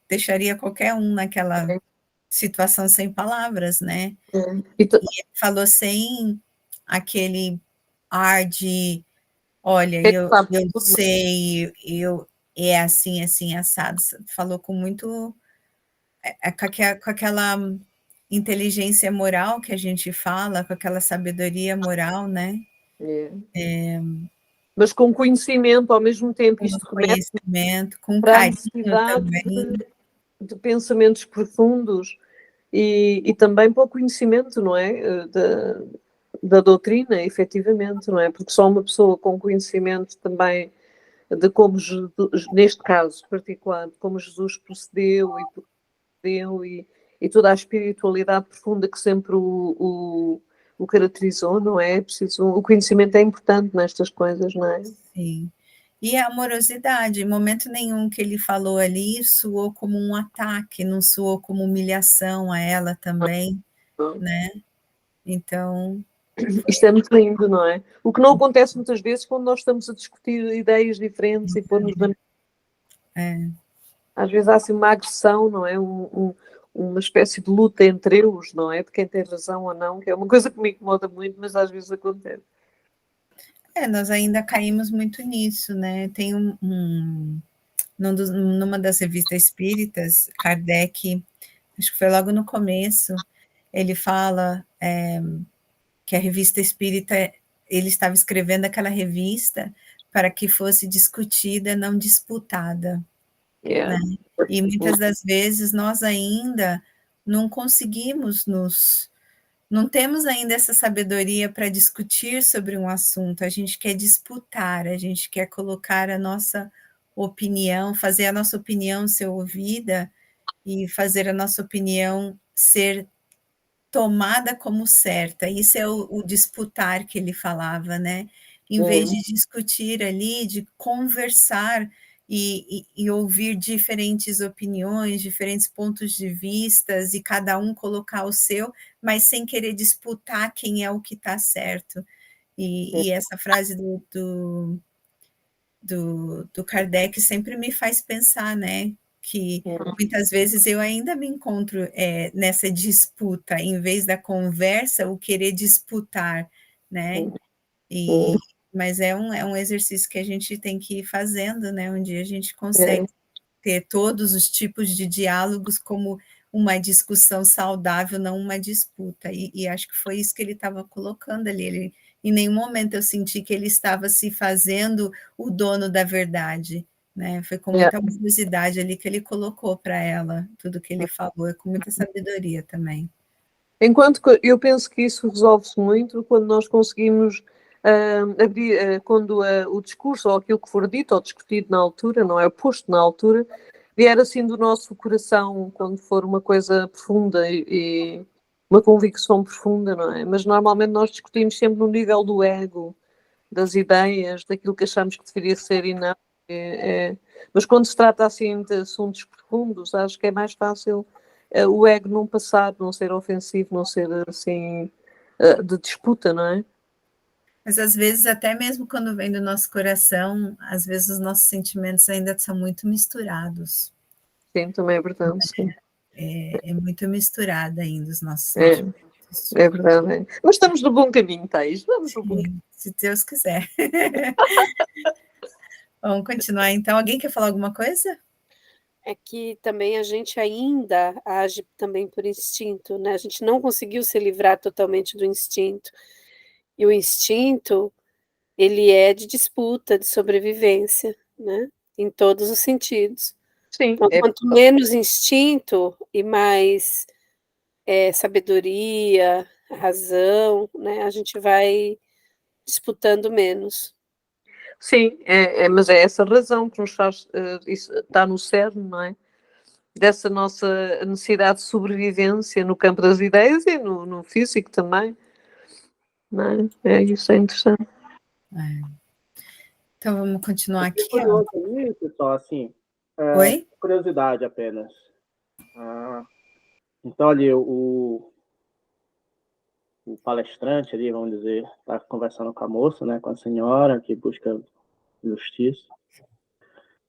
deixaria qualquer um naquela situação sem palavras, né? E ele falou sem aquele ar de, olha, eu sei, é assim, assim, assado. Falou com muito, com aquela inteligência moral que a gente fala, com aquela sabedoria moral, né? Mas com conhecimento ao mesmo tempo, Com isto remete conhecimento, com para a carinho necessidade também. de pensamentos profundos e também para o conhecimento, não é? Da doutrina, efetivamente, não é? Porque só uma pessoa com conhecimento também de como, neste caso particular, de como Jesus procedeu e toda a espiritualidade profunda que sempre o caracterizou, não é? O conhecimento é importante nestas coisas, não é? Sim. E a amorosidade, em momento nenhum que ele falou ali, soou como um ataque, não soou como humilhação a ela também, né? Então... Isto é muito lindo, não é? O que não acontece muitas vezes quando nós estamos a discutir ideias diferentes e pôr-nos na... Às vezes há assim uma agressão, não é? Uma espécie de luta entre eus, não é? De quem tem razão ou não, que é uma coisa que me incomoda muito, mas às vezes acontece. Nós ainda caímos muito nisso, né? Tem numa das revistas espíritas, Kardec, acho que foi logo no começo, ele fala que a revista espírita, ele estava escrevendo aquela revista para que fosse discutida, não disputada. Né? E muitas das vezes nós ainda não conseguimos não temos ainda essa sabedoria para discutir sobre um assunto, a gente quer disputar, a gente quer colocar a nossa opinião, fazer a nossa opinião ser ouvida e fazer a nossa opinião ser tomada como certa. Isso é o disputar que ele falava, né? Em vez de discutir ali, de conversar e ouvir diferentes opiniões, diferentes pontos de vistas, e cada um colocar o seu, mas sem querer disputar quem é o que está certo. E essa frase do Kardec sempre me faz pensar, né? Que muitas vezes eu ainda me encontro nessa disputa, em vez da conversa, o querer disputar, né? Mas é um exercício que a gente tem que ir fazendo, né? Um dia a gente consegue ter todos os tipos de diálogos como uma discussão saudável, não uma disputa. E acho que foi isso que ele estava colocando ali. Em nenhum momento eu senti que ele estava se fazendo o dono da verdade, né? Foi com muita curiosidade ali que ele colocou para ela tudo que ele falou, com muita sabedoria também. Enquanto que eu penso que isso resolve-se muito quando nós conseguimos abrir, quando o discurso ou aquilo que for dito ou discutido na altura, não é posto na altura, vier assim do nosso coração, quando for uma coisa profunda e uma convicção profunda, não é? Mas normalmente nós discutimos sempre no nível do ego, das ideias, daquilo que achamos que deveria ser e não. Mas quando se trata assim de assuntos profundos, acho que é mais fácil o ego não passar, não ser ofensivo, não ser assim de disputa, não é? Mas às vezes, até mesmo quando vem do nosso coração, às vezes os nossos sentimentos ainda são muito misturados. Sim, também é verdade. Sim. É muito misturado ainda os nossos sentimentos. É verdade. É. Mas estamos no bom caminho, Thais. Vamos no bom caminho. Se Deus quiser. Vamos continuar então. Alguém quer falar alguma coisa? É que também a gente ainda age também por instinto, né? A gente não conseguiu se livrar totalmente do instinto. E o instinto, ele é de disputa, de sobrevivência, né? Em todos os sentidos. Sim. Então, quanto menos instinto e mais sabedoria, razão, né? A gente vai disputando menos. Sim, mas é essa razão que nos faz, isso está no cerne, não é? Dessa nossa necessidade de sobrevivência no campo das ideias e no físico também. Não é? Isso é interessante. Então vamos continuar aqui. Curioso aí, pessoal, assim, Oi? curiosidade apenas. Então ali o o palestrante ali, vamos dizer, está conversando com a moça, né, com a senhora que busca justiça.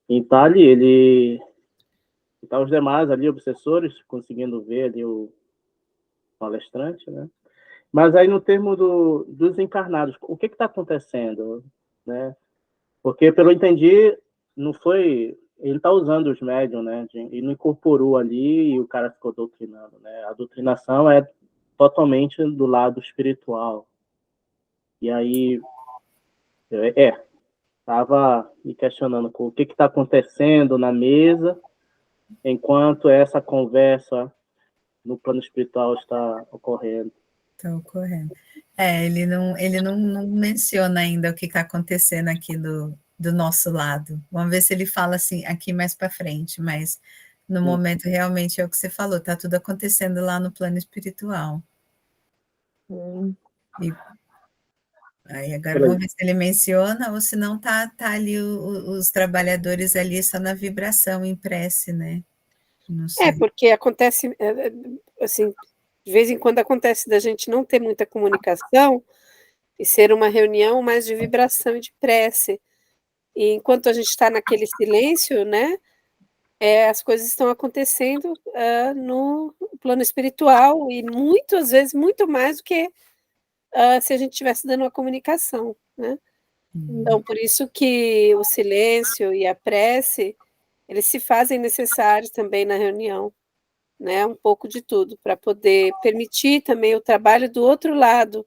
E tá ali, e tá os demais ali, obsessores, conseguindo ver ali o palestrante, né? Mas aí no termo dos encarnados, o que está acontecendo, né? Porque, pelo entendi, não foi... Ele está usando os médiums, né? E não incorporou ali e o cara ficou doutrinando, né? A doutrinação é totalmente do lado espiritual. E aí, estava me questionando o que está acontecendo na mesa enquanto essa conversa no plano espiritual está ocorrendo. Está ocorrendo. Ele não menciona ainda o que está acontecendo aqui do nosso lado. Vamos ver se ele fala assim aqui mais para frente, mas no momento realmente é o que você falou, está tudo acontecendo lá no plano espiritual. E aí agora vamos ver se ele menciona ou se não tá ali os trabalhadores ali só na vibração, em prece, né? Não sei. Porque acontece, assim, de vez em quando acontece da gente não ter muita comunicação e ser uma reunião mais de vibração e de prece. E enquanto a gente está naquele silêncio, né, as coisas estão acontecendo no plano espiritual e muitas vezes muito mais do que se a gente estivesse dando uma comunicação, né? Então, por isso que o silêncio e a prece, eles se fazem necessários também na reunião, né? Um pouco de tudo, para poder permitir também o trabalho do outro lado,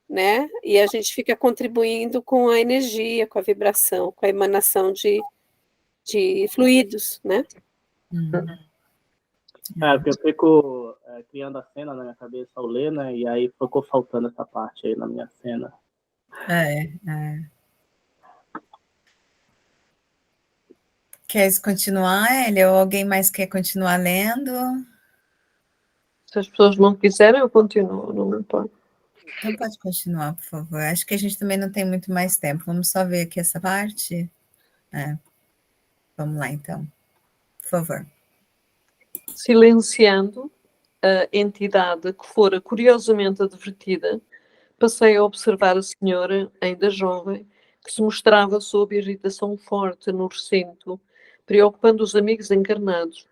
né? E a gente fica contribuindo com a energia, com a vibração, com a emanação de fluidos, né? Porque eu fico criando a cena na minha cabeça ao ler, né? E aí ficou faltando essa parte aí na minha cena. Quer continuar, Elia? Ou alguém mais quer continuar lendo? Se as pessoas não quiserem, eu continuo, não me importa. Então pode continuar, por favor. Acho que a gente também não tem muito mais tempo. Vamos só ver aqui essa parte. Vamos lá, então. Por favor. Silenciando a entidade que fora curiosamente advertida, passei a observar a senhora, ainda jovem, que se mostrava sob irritação forte no recinto, preocupando os amigos encarnados.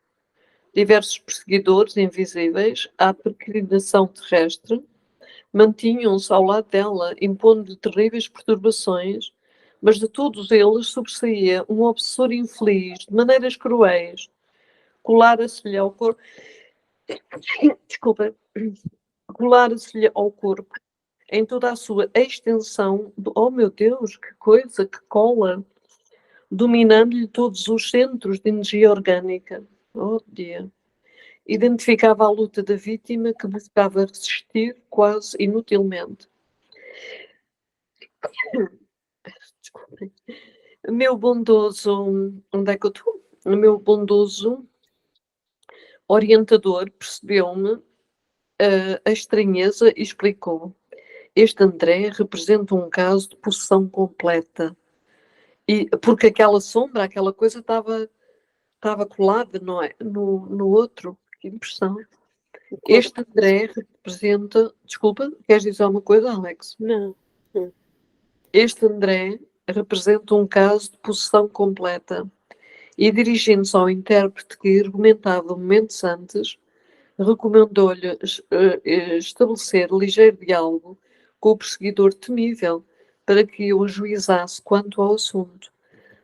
Diversos perseguidores invisíveis, à peregrinação terrestre, mantinham-se ao lado dela, impondo-lhe terríveis perturbações, mas de todos eles sobressaía um obsessor infeliz, de maneiras cruéis, colara-se-lhe ao corpo... Desculpa. Colara-se-lhe ao corpo, em toda a sua extensão, oh meu Deus, que coisa, que cola, dominando-lhe todos os centros de energia orgânica. Oh dia! Identificava a luta da vítima que buscava resistir quase inutilmente. Desculpem. Meu bondoso, onde é que eu estou? O meu bondoso orientador percebeu-me a estranheza e explicou. Este André representa um caso de possessão completa. E porque aquela sombra, aquela coisa estava colada, não é? No outro. Que impressão. Este André representa... Desculpa, queres dizer alguma coisa, Alex? Não. Este André representa um caso de possessão completa. E dirigindo-se ao intérprete que argumentava momentos antes, recomendou-lhe estabelecer ligeiro diálogo com o perseguidor temível para que o ajuizasse quanto ao assunto.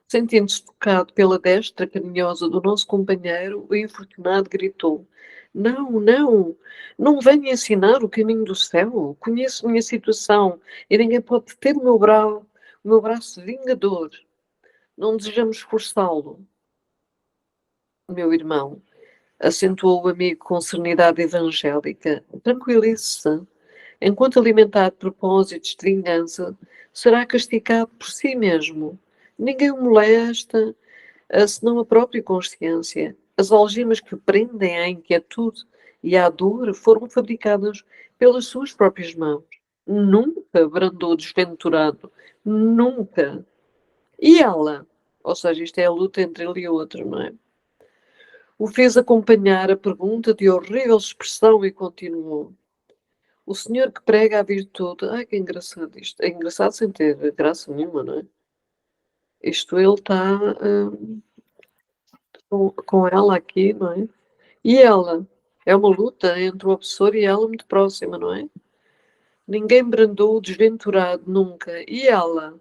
Sentindo-se tocado pela destra carinhosa do nosso companheiro, o infortunado gritou: não venha ensinar o caminho do céu. Conheço minha situação e ninguém pode deter o meu braço vingador. Não desejamos forçá-lo. Meu irmão, acentuou o amigo com serenidade evangélica, tranquilize-se. Enquanto alimentar propósitos de vingança, será castigado por si mesmo. Ninguém o molesta, senão a própria consciência. As algemas que prendem à inquietude e à dor foram fabricadas pelas suas próprias mãos. Nunca, brandou o desventurado. Nunca. E ela? Ou seja, isto é a luta entre ele e o outro, não é? O fez acompanhar a pergunta de horrível expressão e continuou. O senhor que prega a virtude. Ai, que engraçado isto. É engraçado sem ter graça nenhuma, não é? Isto ele está com ela aqui, não é? E ela? É uma luta entre o obsessor e ela muito próxima, não é? Ninguém brandou o desventurado nunca. E ela?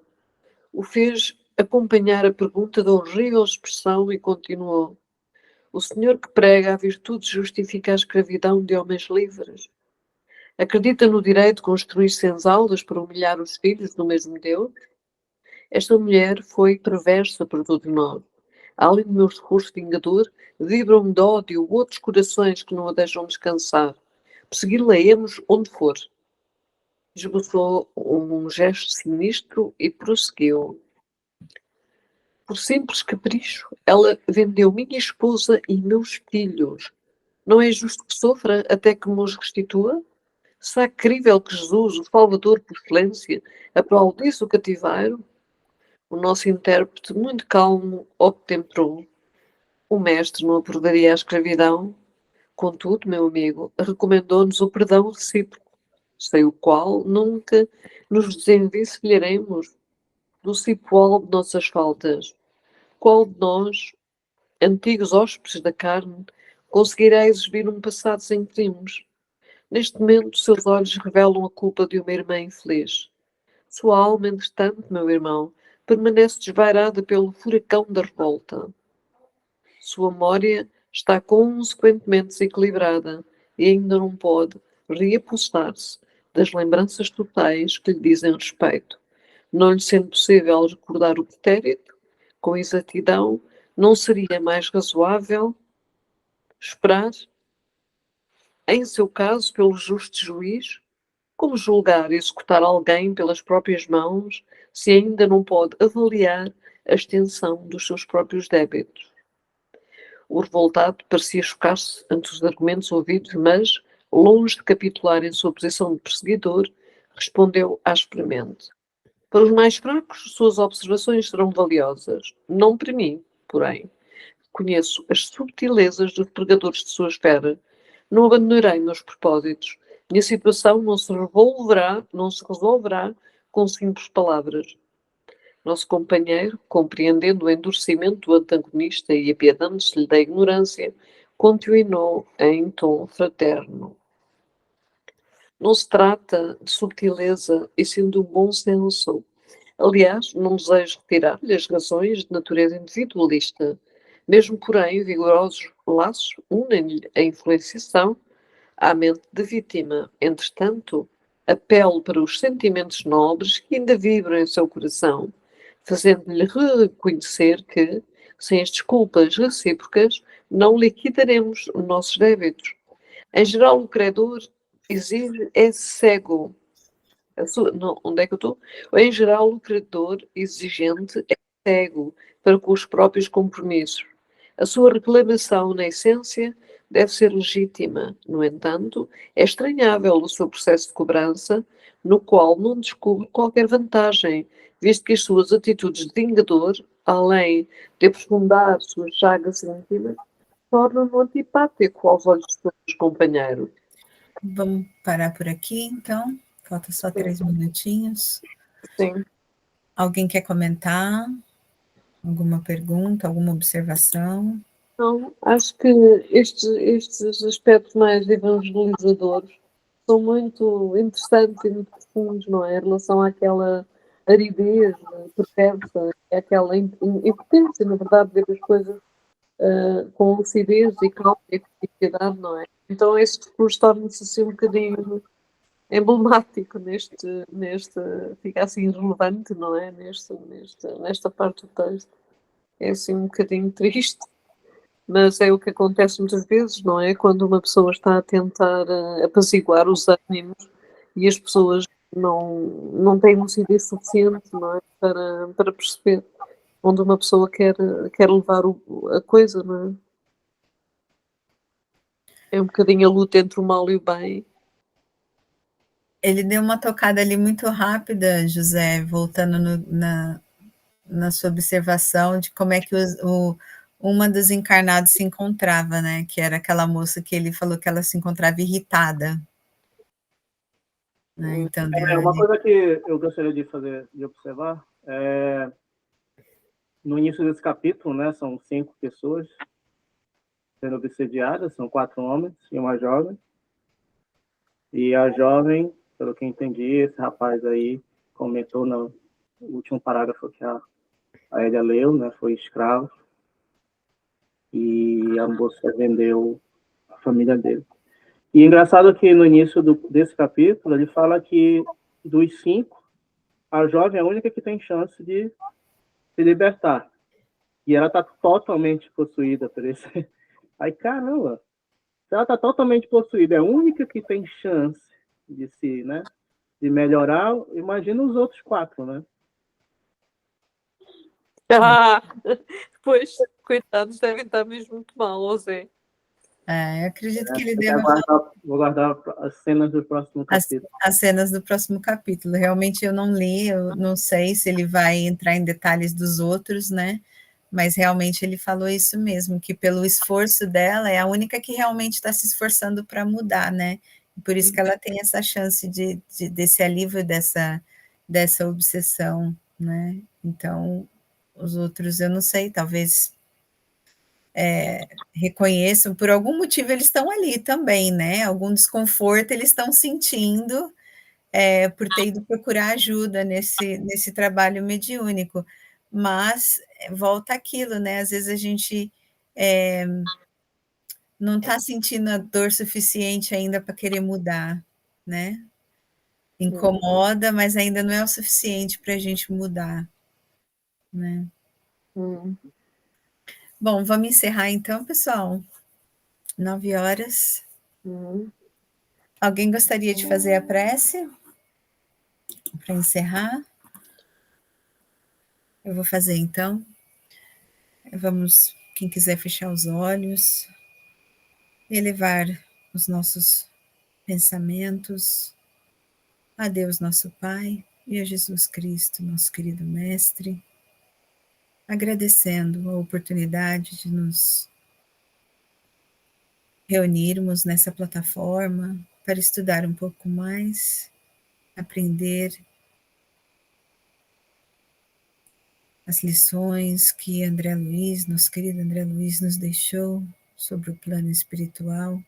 O fez acompanhar a pergunta da horrível expressão e continuou. O senhor que prega a virtude justifica a escravidão de homens livres? Acredita no direito de construir senzalas para humilhar os filhos do mesmo Deus? Esta mulher foi perversa para todos nós. Além do meu discurso vingador, vibram de ódio outros corações que não a deixam descansar. Persegui-la-emos onde for. Esboçou um gesto sinistro e prosseguiu. Por simples capricho, ela vendeu minha esposa e meus filhos. Não é justo que sofra até que nos restitua? Será crível que Jesus, o Salvador por excelência, aplaudisse o cativeiro? O nosso intérprete, muito calmo, obtemperou. O mestre não aprovaria a escravidão. Contudo, meu amigo, recomendou-nos o perdão recíproco, sem o qual nunca nos desenvencilharemos do cipoal de nossas faltas. Qual de nós, antigos hóspedes da carne, conseguirá exibir um passado sem crimes? Neste momento, seus olhos revelam a culpa de uma irmã infeliz. Sua alma, entretanto, meu irmão, permanece desvairada pelo furacão da revolta. Sua memória está consequentemente desequilibrada e ainda não pode reapossar-se das lembranças totais que lhe dizem respeito. Não lhe sendo possível recordar o pretérito com exatidão, não seria mais razoável esperar, em seu caso, pelo justo juiz? Como julgar e executar alguém pelas próprias mãos se ainda não pode avaliar a extensão dos seus próprios débitos? O revoltado parecia chocar-se ante os argumentos ouvidos, mas, longe de capitular em sua posição de perseguidor, respondeu asperamente. Para os mais fracos, suas observações serão valiosas. Não para mim, porém. Conheço as subtilezas dos pregadores de sua esfera. Não abandonarei meus propósitos. Minha situação não se resolverá com simples palavras. Nosso companheiro, compreendendo o endurecimento do antagonista e apiedando-se-lhe da ignorância, continuou em tom fraterno. Não se trata de subtileza e sim de um bom senso. Aliás, não desejo retirar-lhe as razões de natureza individualista. Mesmo, porém, vigorosos laços unem-lhe a influenciação à mente da vítima. Entretanto, apelo para os sentimentos nobres que ainda vibram em seu coração, fazendo-lhe reconhecer que, sem as desculpas recíprocas, não liquidaremos os nossos débitos. Em geral, o credor exige é cego. Não, onde é que eu estou? Em geral, o credor exigente é cego para com os próprios compromissos. A sua reclamação, na essência, deve ser legítima. No entanto, é estranhável o seu processo de cobrança, no qual não descobre qualquer vantagem, visto que as suas atitudes de vingador, além de aprofundar suas chagas íntimas, tornam-no antipático aos olhos de seus companheiros. Vamos parar por aqui, então. Falta só 3 minutinhos. Sim. Alguém quer comentar? Alguma pergunta, alguma observação? Não, acho que estes aspectos mais evangelizadores são muito interessantes e muito profundos, não é? Em relação àquela aridez perversa, àquela impotência, na verdade, de ver as coisas com lucidez e calma e criatividade, não é? Então esse discurso torna-se assim um bocadinho emblemático fica assim relevante, não é? Nesta parte do texto. É assim um bocadinho triste. Mas é o que acontece muitas vezes, não é? Quando uma pessoa está a tentar apaziguar os ânimos e as pessoas não têm lucidez suficiente, não é? Para perceber onde uma pessoa quer levar a coisa, não é? É um bocadinho a luta entre o mal e o bem. Ele deu uma tocada ali muito rápida, José, voltando na sua observação de como é que uma dos encarnados se encontrava, né? Que era aquela moça que ele falou que ela se encontrava irritada. né? Então, Uma coisa que eu gostaria de observar, no início desse capítulo, né, são 5 pessoas sendo obsediadas, são 4 homens e uma jovem. E a jovem, pelo que entendi, esse rapaz aí comentou no último parágrafo que a Elia leu, né, foi escravo, e a moça vendeu a família dele. E é engraçado que no início desse capítulo, ele fala que dos 5, a jovem é a única que tem chance de se libertar. E ela está totalmente possuída por esse. Aí, caramba, se ela está totalmente possuída, é a única que tem chance de se, né, de melhorar, imagina os outros 4, né? Pois, coitados, devem estar mesmo muito mal, ô Zé. eu acredito que ele deva Vou guardar as cenas do próximo capítulo. As cenas do próximo capítulo. Realmente eu não li, eu não sei se ele vai entrar em detalhes dos outros, né? Mas realmente ele falou isso mesmo, que pelo esforço dela é a única que realmente está se esforçando para mudar, né? Por isso que ela tem essa chance desse alívio dessa obsessão, né? Então, os outros eu não sei, talvez reconheçam, por algum motivo eles estão ali também, né? Algum desconforto eles estão sentindo por ter ido procurar ajuda nesse trabalho mediúnico. Mas volta aquilo, né? Às vezes a gente não está sentindo a dor suficiente ainda para querer mudar, né? Incomoda, mas ainda não é o suficiente para a gente mudar, né? Bom, vamos encerrar então, pessoal. 9h. Alguém gostaria de fazer a prece para encerrar? Eu vou fazer então. Vamos, quem quiser fechar os olhos, elevar os nossos pensamentos a Deus nosso Pai e a Jesus Cristo, nosso querido Mestre, agradecendo a oportunidade de nos reunirmos nessa plataforma para estudar um pouco mais, aprender as lições que André Luiz, nosso querido André Luiz, nos deixou sobre o plano espiritual,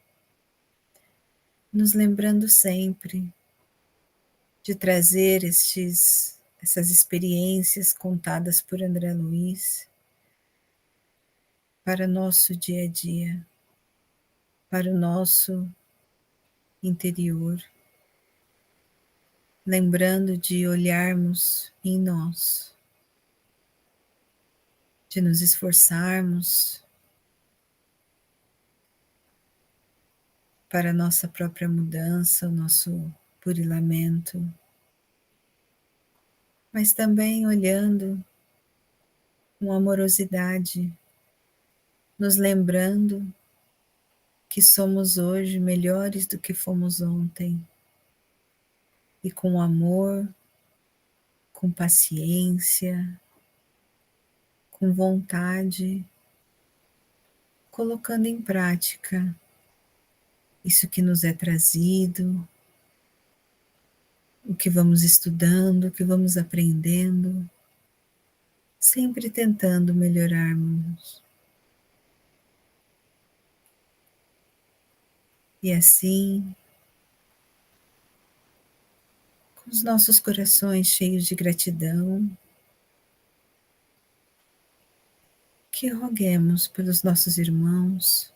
nos lembrando sempre de trazer essas experiências contadas por André Luiz para o nosso dia a dia, para o nosso interior, lembrando de olharmos em nós, de nos esforçarmos para a nossa própria mudança, o nosso burilamento, mas também olhando com amorosidade, nos lembrando que somos hoje melhores do que fomos ontem, e com amor, com paciência, com vontade, colocando em prática isso que nos é trazido, o que vamos estudando, o que vamos aprendendo, sempre tentando melhorarmos. E assim, com os nossos corações cheios de gratidão, que roguemos pelos nossos irmãos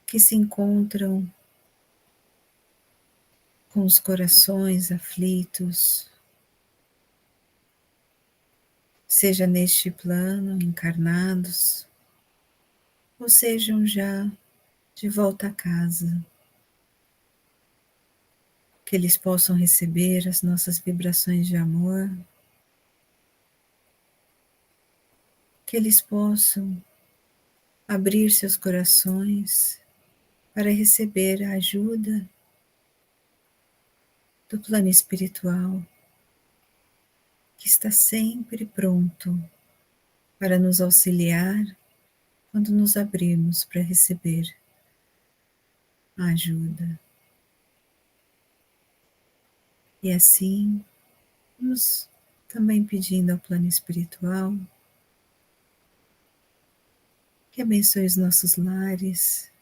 que se encontram com os corações aflitos, seja neste plano, encarnados, ou sejam já de volta a casa, que eles possam receber as nossas vibrações de amor, que eles possam abrir seus corações para receber a ajuda do plano espiritual, que está sempre pronto para nos auxiliar quando nos abrirmos para receber a ajuda. E assim, vamos também pedindo ao plano espiritual que abençoe os nossos lares,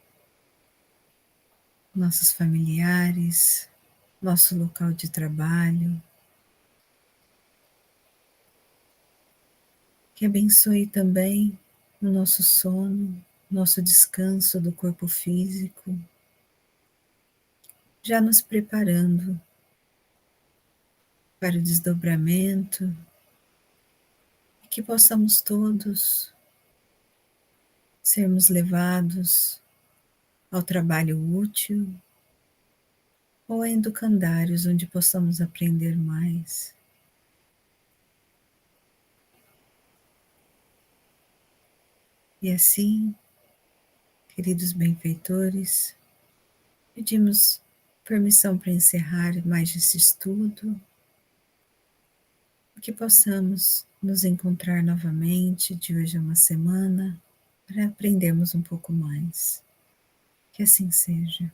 nossos familiares, nosso local de trabalho, que abençoe também o nosso sono, nosso descanso do corpo físico, já nos preparando para o desdobramento e que possamos todos sermos levados ao trabalho útil ou a educandários onde possamos aprender mais. E assim, queridos benfeitores, pedimos permissão para encerrar mais esse estudo, que possamos nos encontrar novamente de hoje a uma semana para aprendermos um pouco mais. Que assim seja.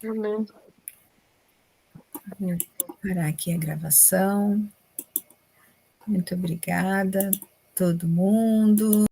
Amém. Vou parar aqui a gravação. Muito obrigada, todo mundo.